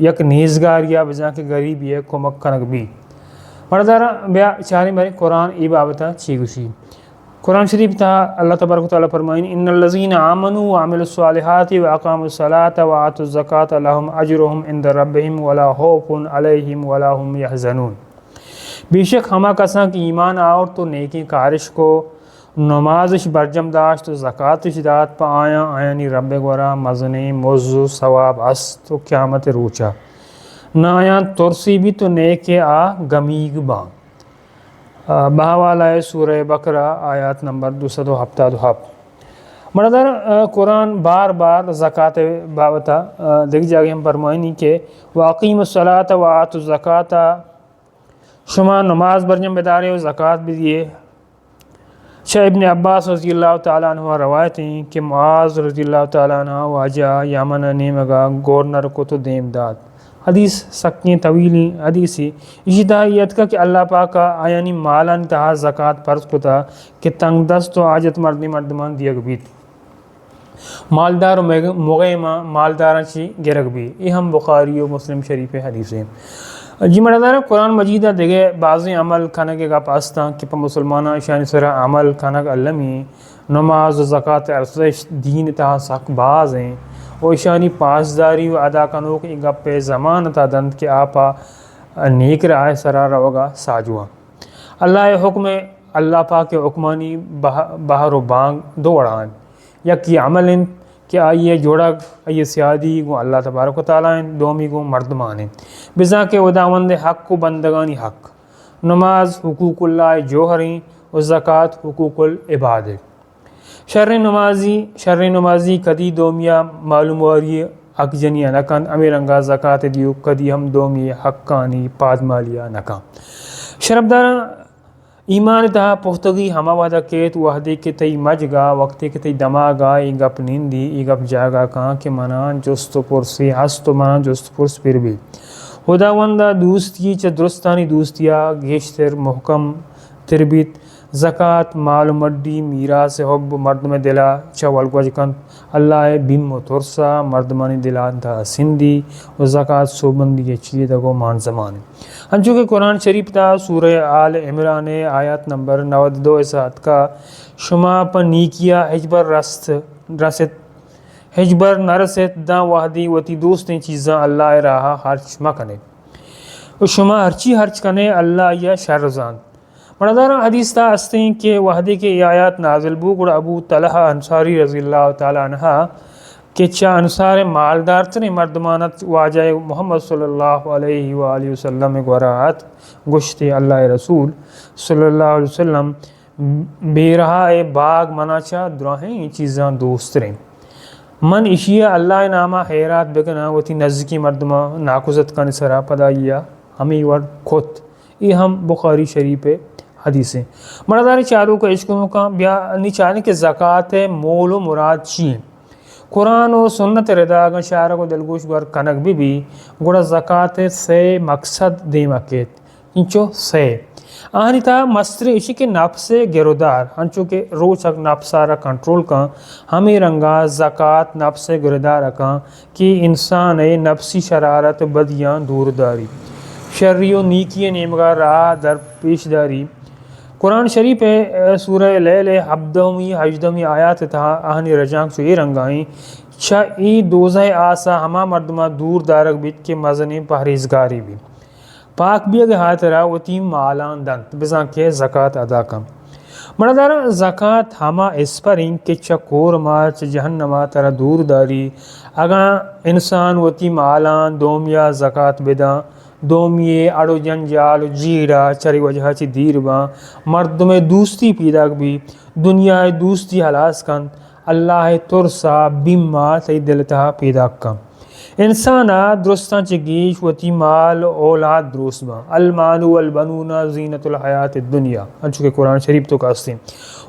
یک نیزگار یا بجان کے غریب یہ کمک کنک بھی مردارا بیا چاری بھائی قرآن ای بابتا چیگوشی قرآن شریف تھا اللہ تبارک و تعالیٰ فرمائیں ان الذین آمنوا وعملوا الصالحات واقاموا الصلاة وآتوا الزکاة لهم اجرهم عند ربهم ولا خوف علیہم ولا هم یحزنون بے شک ہما کساں کی ایمان آور تو نیکی کارش کو نمازش برجم داشت و زکاتش داد پا آیانی رب گورا مزنی موضوع ثواب است تو قیامت روچا نہ آیان ترسی بھی تو نیکے آ گمیگ بان بہوالا سورہ بقرہ آیات نمبر 272 مردر قرآن بار بار زکات بابتا دیکھ جاگے ہم فرمائنی کہ واقیم الصلاة وآتوا الزکاة شما نماز برجم بدارے و زکات بھی دیے شاہ ابن عباس رضی اللہ تعالیٰ عنہ روایت ہیں کہ معاذ رضی اللہ تعالیٰ عنہ واجہ یمن نیمگا گورنر کو تو دیم داد حدیث سکیں طویلی حدیثی اسی تحییت کا کہ اللہ پاکا آیانی مالا انتہا زکاة فرض کو تھا کہ تنگ دست و آجت مردمان دیگ بیت مالدار و مغیمہ مالداران چی گرگ بھی یہ ہم بخاری و مسلم شریف حدیث ہیں جی مردار قرآن مجیدہ دیگے بعضی عمل کھنگے گا پاستان کہ پا مسلمانہ شانی سرہ عمل کھنگ علمی نماز و زکاة ارسش دین تہا سک باز ہیں و شانی پاسداری و ادا کنوک ایگا پہ زمان تا دند کہ آپا نیک رائے سرہ روگا ساجوہ اللہ حکم اللہ پاک حکمانی بہر و بانگ دوڑان یکی عمل ان کہ آئیے جوڑا آئیے سیادی گو اللہ تبارک و تعالیٰ دومی گو مردمانے بزا کے وداوند حق کو بندگانی حق نماز حقوق اللہ جوہریں و زکاة حقوق العباد شر نمازی کدی دومیا معلوم واری حق جنیا نکن امیرنگا زکاة دیو کدی ہم دومی حقانی پادمالیا نکن شربدار ایمان تہا پختگی ہما وحدہ کیت وحدے کے تی مجگا وقتے کے تی دماغا ای گپ نیندی ای گپ جاگا کہاں کہ منان جست پرسی ہست و منان جست پرس پھر بھی خداوندہ دوستی چا درستانی دوستیا گیشتر محکم تربیت زکاة مال مڈی میراث حب مردم دلا چاول گوجکن اللہ بیم و ترسا مردمانی دلا دا سندی و زکاة سوبندی چیئے دگو مان زمانے ہنچو کہ قرآن شریف تا سورہ آل عمران آیات نمبر 92 اسات کا شما پا نیکیا حجبر رست حجبر نرست دا وحدی وتی دوستیں چیزاں اللہ راہا ہرچ مکنے و شما ہرچی ہرچ کنے اللہ یا شرزان مردارہ حدیث تا استیں کہ وحدے کے آیات نازل بوگڑ ابو طلحہ انصاری رضی اللہ تعالیٰ عنہ کہ چا انصار مالدار تنے مردمانت واجہ محمد صلی اللہ علیہ وآلہ وسلم گورات گشت اللہ رسول صلی اللہ علیہ وسلم بے رہا باغ مناچا دراہیں چیزاں دوست رہیں من اشیاء اللہ نامہ حیرات بکنا وتی نزدیکی مردمہ ناکوزت کا نسرا پدائیا ہمیں ور خود یہ ہم بخاری شریف حدیثیں مردار چاروں کا عشقوں کا بیانی چاہنے کہ زکاة مول و مراد چین قرآن و سنت رداغ شعر کو دلگوش گر کنک بھی گوڑا زکاة سے مقصد دیمکیت انچو سے آہنی تا مستر اسی کے نفس گرودار انچو کہ روچک نفسارا کنٹرول کا ہمیں رنگا زکاة نفس گرودار کا کہ انسان نفسی شرارت بدیاں دور داری شری و نیکی نیمگا راہ در پیش داری قرآن شریف سورہ لیل ہبدہمی ہجدہمی آیات تہا آہنی رجانک سو یہ رنگائیں چا ای دوزہ آسا ہما مردمہ دور دارک بیت کے مزنی پہریزگاری بھی پاک بھی اگر ہاتھ رہا وہ تیم مالان دنت بزان کے زکاة ادا کم مردارہ زکاة ہما اس پر ان کے چا کور مارچ جہنمہ ترہ دور داری اگر انسان وہ تیم مالان دومیا زکاة بدان دومیے اڑو جنجال جیڑا چری وجہ چی دیر با مرد میں دوستی پیدا بھی دنیا دوستی حلاس کن اللہ ترسا بیما تی دلتا پیدا کن انسانا درستان چگیش وتی مال اولاد درست با المال والبنون زینت الحیات الدنیا انچو کہ قرآن شریف تو کاستے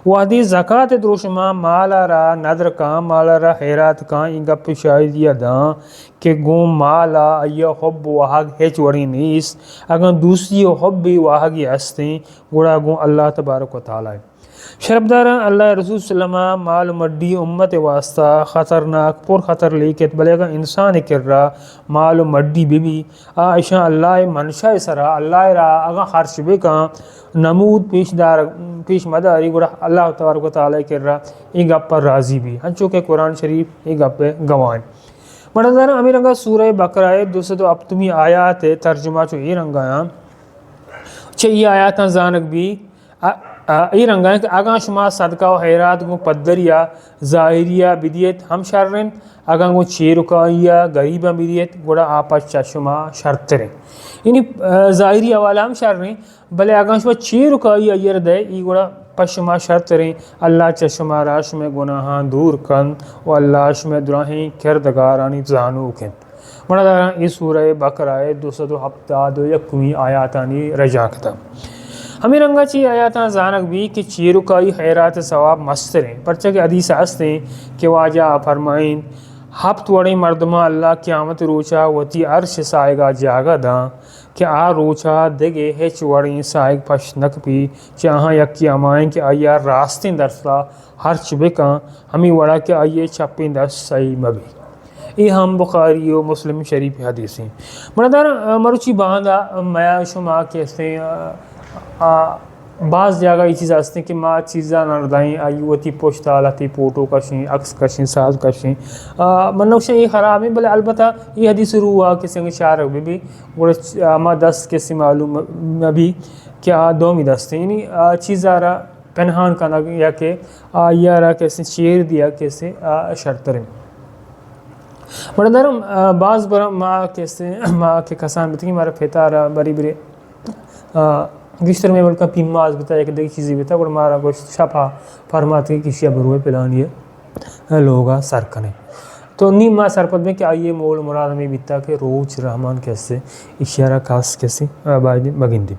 وادی زکاة دروشما مالا را ندر کان مالا را خیرات کان انگا پشاید یا دان کہ گو مالا ایا حب واحق ہیچ وڑی نیست اگر دوسری حب واحقی ہستیں گوڑا گو اللہ تبارک و تعالی شربدارا اللہ رسول صلی اللہ علیہ وسلم مال مڈی امت واسطہ خطرناک پر خطر لیکت بلے گا انسان کر رہا مال مڈی بھی عائشہ اللہ منشا سرا اللہ را اگا خرچ بے کا نمود پیش مداری گوڑا اللہ تبارک و تعالی کر رہا ایک گپ پر راضی بھی ہنچو کہ قرآن شریف ایک گپ پہ گوائیں بڑا دارا امیر رنگا سورہ بقرہ 208 آیات ترجمہ چو یہ رنگا چھے یہ آیات زانک بھی ای رنگا ہے کہ اگاں شما صدقہ و خیرات کو پدریا ظاہریہ بدیت ہم شررن اگاں کو چیرکائیا غریبہ بدیت گوڑا آپس شما شرط رہیں یعنی ظاہری والا ہم شررن بلے اگاں شما چیرکائیا یہ دے ای گوڑا پس شما شرط رہیں اللہ چشما راش میں گناہاں دور کن و اللہ شما دراہیں کردگارانی زانو کن بڑا دارا یہ سورہ بقرہ 271 آیاتانی رجا کتا ہمیں رنگا چی آیاتاں زانک بھی کہ چیرکائی خیرات ثواب مستریں پرچہ کہ حدیث ہستیں کہ واجہ فرمائیں ہفت وڑی مردمہ اللہ قیامت روچا وتی عرش سائگا جاگا داں کہ آ روچا دگے ہیچ وڑی سائگ پش نک پی چاہاں یکی امائیں کہ آیا راستیں درسلا ہرچ بکاں ہمیں وڑا کہ آئیے چپیں دس صحیح مبی یہ ہم بخاری و مسلم شریف حدیثیں مردار مروچی باندھا میں شما کہتے ہیں بعض جگہ یہ چیز ہستے کہ ماں چیزاں نردائیں آئیوتی پوشتا لاتی پوٹو کشیں عکس کشیں ساز کشیں منوشیں یہ خراب ہیں بلے البتہ یہ حدیث روح ہوا کسی انگی شارک بھی گوڑا ماں دست کسی معلوم بھی کیا دومی دستے یعنی چیزا را پنہان کنا یا کہ یا را کسی شیر دیا کسی شرط رہیں بڑا درم بعض برا ماں کسی ماں کے کسان بتنی مارا پھیتا را بری بری گشتر میں ملکہ پیماز بتا ایک دیکھ چیزی بتا اور مارا گوشت شپا فرماتے ہیں کسی بروے پلانی ہے لوگا سر کنے تو نیم ماں سرپت میں کہ آئیے مول مراد میں بیتا کہ روچ رحمان کیسے اشارہ خاص کیسے بگن دی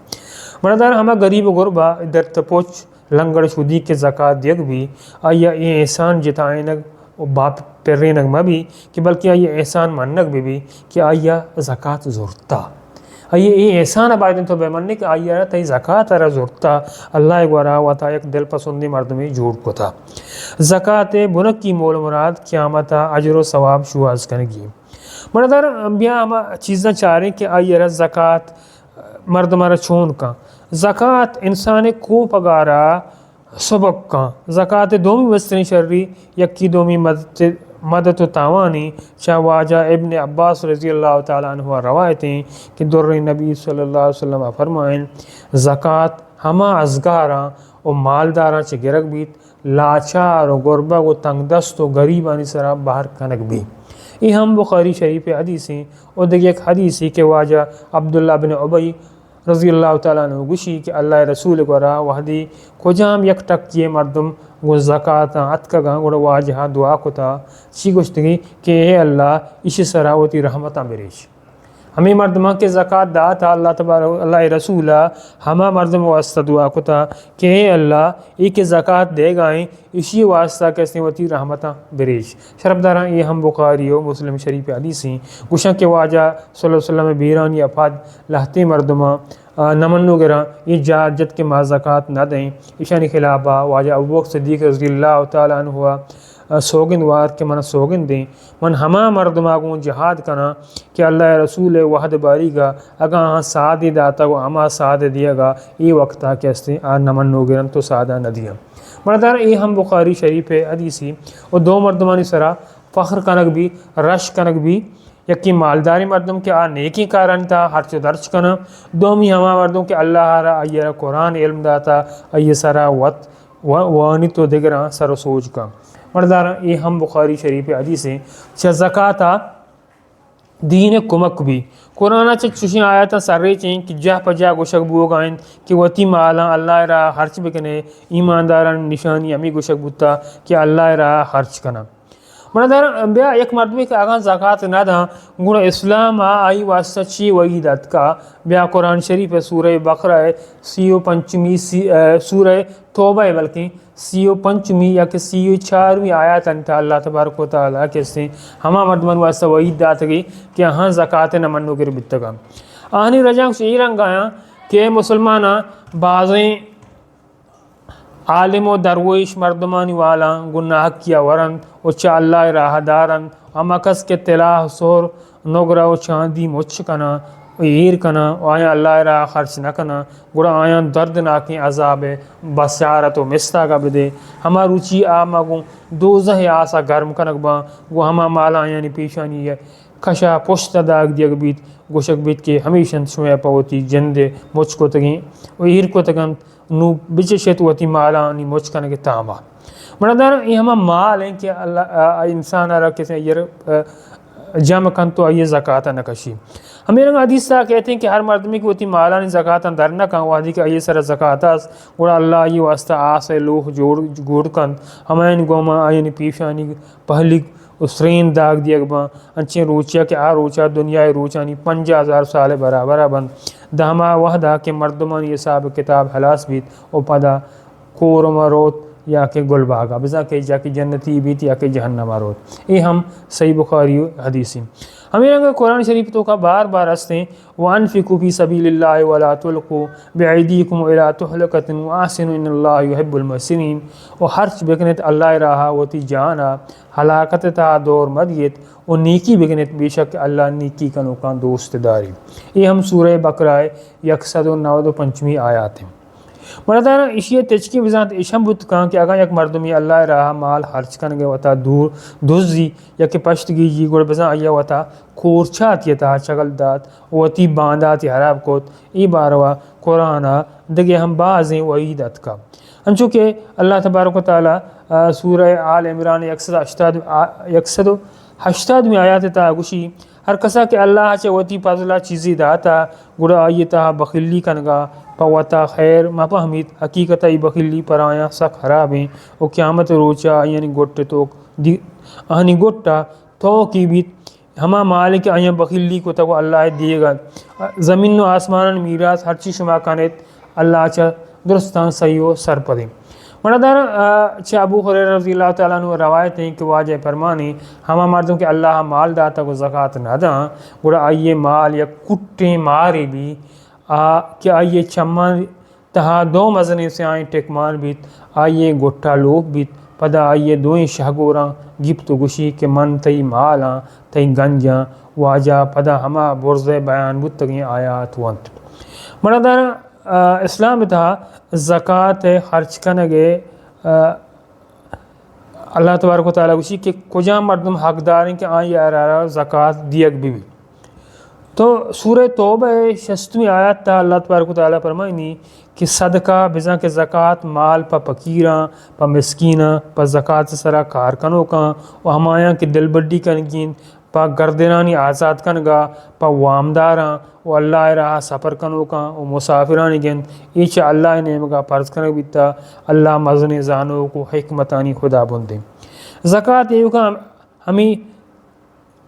مردار ہمیں غریب غربہ در تپوچ لنگڑ شدی کے زکاة دیگ بھی آئیے یہ احسان جتائنگ باپ پرینگ میں بھی کہ بلکہ آئیے احسان مننگ بھی کہ آئیے زکاة زورتا آئیے یہ احسان آبائدن تو بے مننے کہ آئیے رہا تھی زکاة رہا زورتا اللہ گوارا وطا ایک دل پسندی مردمی جوڑ کو تھا زکاة بنک کی مول مراد قیامتا عجر و ثواب شواز کنگی مردار انبیاء ہم چیزیں چاہ رہے ہیں کہ آئیے رہا زکاة مرد مارا چون کا زکاة انسان کو پگارا سبق کا زکاة دومی وسترین شرری یکی دومی مدد و تاوانی چاہ واجہ ابن عباس رضی اللہ تعالیٰ عنہ روایتیں کہ در نبی صلی اللہ علیہ وسلم فرمائیں زکاة ہما ازگاراں و مالداراں چے گرگ بیت لاچار و گربہ و تنگ دست و غریبانی سرا باہر کنک بھی یہ ہم بخاری شریف حدیثیں اور دیکھ ایک حدیثی کہ واجہ عبداللہ بن عبی رضی اللہ تعالیٰ عنہ گوشی کہ اللہ رسول کو را وحدی کجام یک ٹک یہ مردم وہ زکاة اتکا گاں گوڑا واجہا دعا کو تا چی گوشتگی کہ اے اللہ اسی سراوتی رحمتہ بریش ہمیں مردمہ کے زکاة داتا اللہ تبارک اللہ رسولہ ہما مردم واسطہ دعا کو تا کہ اے اللہ ایک زکاة دے گائیں اسی واسطہ کیسے وتی رحمتہ بریش شربداراں یہ ہم بخاری و مسلم شریف حدیثیں گوشاں کے واجہ صلی اللہ علیہ وسلم بیرانی افاد لہتے مردمہ نمنو گرا یہ جاجت کے ما زکاة نہ دیں اشانی خلافہ واجہ ابوبکر صدیق رضی اللہ تعالیٰ عنہ ہوا سوگند وار کے من سوگند دیں من ہما مردماغوں جہاد کنا کہ اللہ رسول وحد باری گا اگا ہاں سادی داتا گو ہما ساد دیا گا یہ وقتا کیستے نمنو گرن تو سادہ نہ دیا مردار یہ ہم بخاری شریف حدیثی اور دو مردمانی سرا فخر کنک بھی رش کنک بھی یکی مالداری مردم کے نیکی کارن تھا ہر چو درچ کنا دومی ہما مردم کے اللہ را ایرہ قرآن علم داتا ای سرا وانی تو دگران سر سوچ کا مردارا یہ ہم بخاری شریف حدیثیں چھ زکاة دین کمک بھی قرآن چشیں آیتا سر رہی چیں کہ جہ پجا گوشک بو گائیں کہ وتی مالا اللہ را خرچ بکنے ایمانداران نشانی امی گوشک بوتا کہ اللہ را خرچ کنا برادر بیا یک مرتبہ کہ اگر زکوٰۃ نہ دا گڑا اسلام آئی واسطہ چی وعیدت کا بیا قرآن شریف سورہ بقرہ 35 سورہ توبہ ہے بلکہ 35 یا کہ 34 آیات انتا اللہ تبارک و تعالیٰ کے سے ہما مردمان واسطہ وعید دات گئی کہ ہاں زکوٰۃ نہ منو گر بتگا آنی رجاں سے یہ رنگ آیا کہ مسلمانہ بعضیں عالم و درویش مردمانی والا گناہ کیا ورن و چا اللہ راہ دارن اما کس کے تلاہ سور نگرہ و چاندی مچ کنا و ایر کنا و آیا اللہ راہ خرچ نہ کنا گڑا آیا دردناکی عذاب بسارت و مستا کا بدے ہما روچی آما گو دوزہ آسا گرم کنک با گو ہما مالا یعنی پیشانی ہے کشا پشت داگ دیگ بیت گوشک بیت کے ہمیشن شویا پاوتی جندے مچ کو تگیں و ایر کو تگن نو بچشت وتی مالانی مچ کنک تاما برادر یہ ہما مال ہیں کہ اللہ انسان را کسی یر جمع کن تو آئیے زکاة نکشی ہمیں رنگ حدیث تا کہتے ہیں کہ ہر مردمی کی وتی مالانی زکاة در نہ کن وادی کہ آئیے سر زکاة گوڑا اللہ آئی واسطہ آس لوح جوڑ کن ہمیں گوما آئین پیشانی پہلی اسرین داگ دیگ با انچیں روچیا کہ آ روچا دنیا روچانی 50,000 سال برابر بند دہما وحدہ کہ مردمان حساب کتاب حلاس بیت او پدا کورم روت یا کہ گل باغا بزا کہ جا کہ جنتی بیت یا کہ جہنم روت یہ ہم صحیح بخاری حدیثی ہمیں اگر قرآن شریف تو کا بار بار ہستے وَأَنفِقُوا فِي سَبِيلِ اللَّهِ وَلَا تُلْقُوا بِأَيْدِيكُمْ إِلَىٰ تُهْلِكَةٍ وَأَحْسِنُوا إِنَّ اللَّهَ يُحِبُّ الْمُحْسِنِينَ و خرچ بکنت اللہ راہا وتی جانا ہلاکت تا دور مدیت و نیکی بکنت بے شک اللہ نیکی کا نوکان دوست داری یہ ہم سورہ بقرہ 195 آیات ہیں مرادانا اشیاء تچکی بزانت اشم بود کہاں کہ اگر یک مردمی اللہ راہ مال خرچ کنگے وطا دور دوزی یا کہ پشت گیجی گوڑ بزان آیا وطا کورچات یتا چگل دات وطی باندات حراب کوت ای باروا قرآن دگے ہم بعضیں وعیدت کا انچو کہ اللہ تبارک و تعالی سورہ آل عمران 180 میں آیات تا گوشی ہر کسا کہ اللہ چے وتی پازلا چیزی داتا گڑا آئی تا بخلی کنگا پاوتا خیر ما پہمید حقیقت ای بخلی پر آیا سک خرابیں او قیامت روچا یعنی گوٹ تو آنی گوٹا تو کی بیت ہما مالک آیا بخلی کو تو اللہ دیے گا زمین و آسمان میراث ہر چیز شما کانت اللہ چا درستان صحیح و سر پدیں مرادار چا ابو ہریرہ رضی اللہ تعالیٰ عنہ روایت ہیں کہ واجہ فرمانی ہما مردوں کہ اللہ مال داتا کو زکاة نہ دا گوڑا آئیے مال یا کٹیں مارے بھی کہ آئیے چمان تہا دو مزنے سے آئیں ٹیکمان بیت آئیے گٹا لوگ بیت پدا آئیے دوئیں شہگوراں گپت گوشی کہ من تی مالاں تی گنجاں واجہ پدا ہما برز بیان بتگیں آیات وانت مرادار اسلام تھا زکاة خرچ کنگے اللہ تبارک و تعالیٰ گوشی کہ کجا مردم حقدار ہیں کہ آئی ارارا زکاة دیگ بھی تو سورہ توبہ 60 آیات تا اللہ تبارک و تعالیٰ فرمائنی کہ صدقہ بزاں کے زکاة مال پا فقیراں پا مسکیناں پا زکاة سرا کارکنوں کا و ہمایاں کے دل بڈی کنگین پا گردنانی آزاد کنگا پا وامداراں و اللہ راہ سفر کنو کا و مسافرانی گن ایچا اللہ نعمگا پرز کنگ بیتا اللہ مزن زانو کو حکمتانی خدا بندیں زکاة ایو کا ہمیں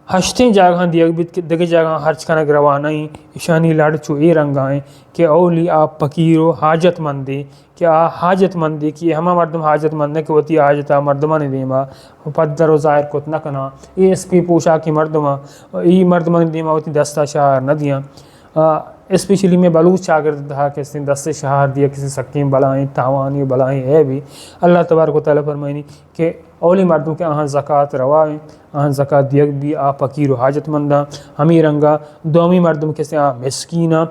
ہشتیں جاگاں دیگے جاگاں ہرچ کنگ روانائیں اشانی لڑ چو اے رنگائیں کہ اولی آپ پکیرو حاجت مندے کہ حاجت مندے کہ ہما مردم حاجت مندے کہ وتی حاجتہ مردمان دیما پدر و ظاہر کت نہ کنا اے اس پی پوشا کی مردمہ ای مردمان دیما وتی دستہ شہر نہ دیاں اسپیشلی میں بلوچ شاگرد تھا کہ اس نے دست شہر دیا کسی سکیم بلائیں تاوانی بلائیں ہے بھی اللہ تبارک و تعالیٰ فرمائنی کہ اولی مردوں کے آہاں زکاة روائیں آہاں زکاة دیگ بھی پکیر و حاجت مندہ ہمیں رنگا دومی مردم کے سے مسکینہ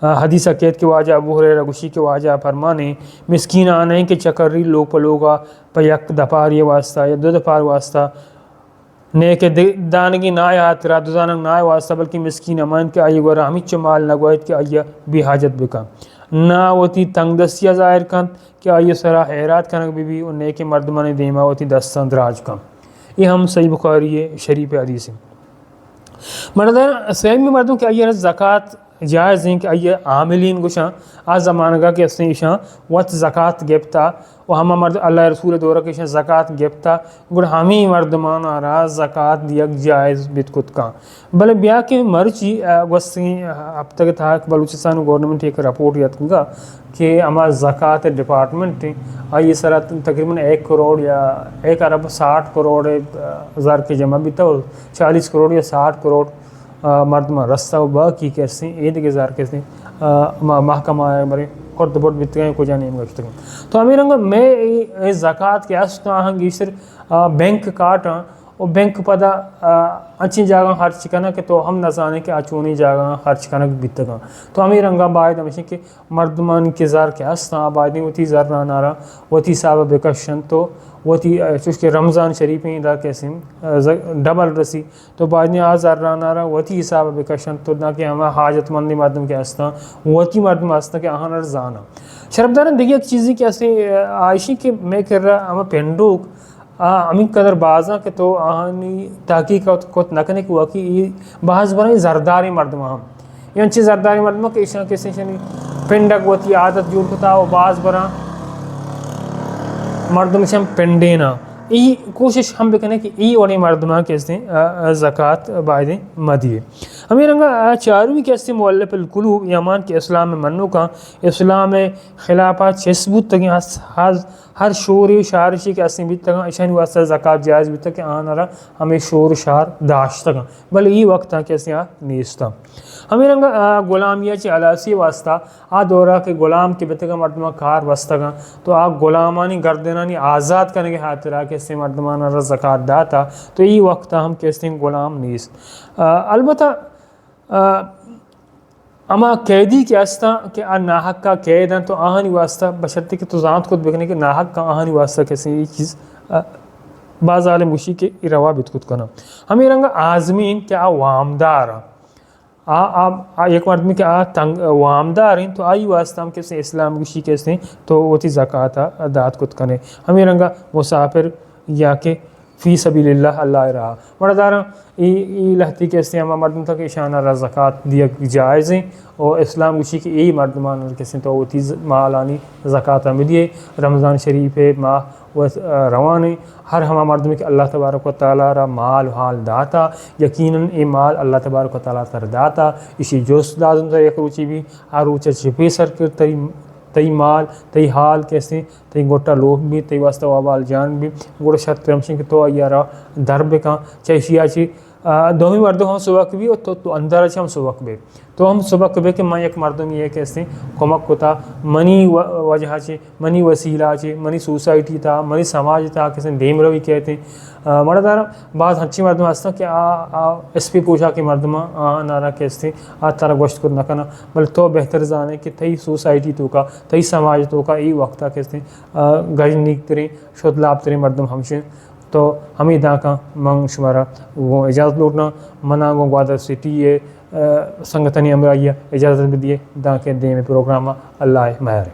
حدیثہ کہت کے واجہ ابو ہریرہ گوشی کے واجہ فرمانے مسکینہ آنے کہ چکری لوگ پلوگا پا یک دپار یہ واسطہ یا دو دپار واسطہ نیک دانگی نائے ہاتھ را دوزانگ نائے واسطہ بلکہ مسکین امان کے آئی گورا ہمیں چمال نگوائد کہ آئی بھی حاجت بکا نا وتی تنگ دستیا ظاہر کن کہ آئی سرا حیرات کنگ بھی اور نیک مردمان دیما وتی دستان دراج کن یہ ہم صحیح بخاری شریف حدیث ہیں مردان سویم میں مردوں کہ آئی زکاة جائز ہیں کہ آئیے عاملین گوشاں آ زمانگا کے اسیں ایشاں وقت زکاة گپتا و ہما مرد اللہ رسول دورہ کے ایشاں زکاة گپتا گوڑ ہمیں مردمان آرہا زکاة دیگ جائز بیت کت کان بلے بیا کے مرچی وستیں اب تک تھا کہ بلوچستان گورنمنٹ ایک رپورٹ یاد گا کہ ہما زکاة ڈپارٹمنٹ آئیے سرا تقریباً 1 کروڑ یا 1 ارب 60 کروڑ ہزار کے جمع بھی تھا 40 کروڑ یا 60 کروڑ مردمہ رستہ و باقی کیسے عید کے زار کیسے محکمہ ہے مرے خود بڑھ بیت گئے کو جانے گئے تو امیر رنگا میں زکاة کے اسنا ہنگی سر بینک کارٹ ہاں اور بینک پدا اچھی جگہ خرچ کرنا کہ تو ہم نہ جانے کہ اچونی جگہ خرچ کرنا بیت گا تو امیر رنگا باید ہمیشہ کہ مردمان کے زار کے اسنا باید نہیں ہوتی زار نہ نارا ہوتی صاحب بکشن تو وتی چونکہ رمضان شریف میں دا کیسے ڈبل رسی تو بعد نے آزار رانا رہا وتی حساب بکشن تو نہ کہ ہمیں حاجت مندی مردم کے ہستا وتی مردم ہستا کہ آہاں رزانا شربدارن دیکھیں ایک چیزی کہ ایسے عائشی کہ میں کر رہا ہمیں پینڈوک ہمیں قدر بازاں کہ تو آہانی تحقیق کت نکنے کی واقعی بعض برای زرداری مردم ہم یہ انچی زرداری مردم کہ ایشان کسی شنی پینڈک وتی عادت جوڑ کتا و بعض برا مردم سے ہم پنڈینا ای کوشش ہم بکنے کہ ای اولی مردمہ کیسے زکاة باید مدیے ہمیں رنگا چاروی کیسے مولف القلوب یمان کے اسلام میں منو کا اسلام خلافات چسبوت تک ہر شور شارشی کے اسیں بیت تک اشانی واسطہ زکاة جائز بیت تک آنا رہا ہمیں شور شار داشت تک بل ای وقت کیسے نیستا ہمیں رنگا غلامیہ چی علاسی واسطہ آ دورہ کے غلام کے بیت کا مردمہ کار واسطہ گا تو آ غلامانی گردنانی آزاد کرنے کے خاطر کیسے مردمانہ را زکاة داتا تو ای وقت ہم کیسے غلام نیست البتہ اما قیدی کے استا کہ ناحق کا قید ہیں تو آہانی واسطہ بشرطی کہ تو ذات خود بکنے کہ ناحق کا آہانی واسطہ کیسے یہ چیز بعض عالم گوشی کے روا بیت خود کنا ہمیں رنگا آزمین کیا وامدار ایک مردمی کہ وامدار ہیں تو آئی واسطہ ہم کیسے اسلام گوشی کیسے تو وہ تھی زکاة دات کت کنے ہمیں رنگا مسافر یا کہ فی سبیل اللہ اللہ رہا مردارہ ای لہتی کیسے ہمیں مردم تک اشانہ را زکاة دیا جائز ہیں اور اسلام گوشی کی ای مردمان کیسے تو وہ تھی مالانی زکاة میں دیئے رمضان شریف ماہ و روانے ہر ہمہ مردم کہ اللہ تبارک و تعالیٰ را مال حال داتا یقیناً ای مال اللہ تبارک و تعالیٰ تر داتا اسی جوست لازم تر ایک روچی بھی ہر روچہ چھپی سر کر تی مال تی حال کیسے تی گوٹا لوگ بھی تی واسطہ وابال جان بھی گوڑا شرط رمشن کہ تو آئیارا درب کان چاہیشی آچی دومی مردوں ہم سبق بھی تو اندر اچھا ہم سبق بھی تو ہم سبق بھی کہ میں ایک مردوں یہ کیسے کمک کتا منی وجہ چے منی وسیلہ چے منی سوسائٹی تا منی سماج تا کیسے دیم روی کہتے ہیں مردارہ بعض ہنچی مردم ہستا کہ اس پی پوچھا کہ مردمہ نارا کیسے تارا گوشت کر نکنا بل تو بہتر جانے کہ تھی سوسائٹی تو کا تھی سماج تو کا ای وقتا کیسے گج نیک تریں شد لاب تریں مردم ہمشیں تو ہمیں دا کا منگ شمارا وہ اجازت لوٹنا منا گو گوادر سٹی ہے سنگتنی امرائیہ اجازت بھی دیے دا کے دے میں پروگرامہ اللہ مہر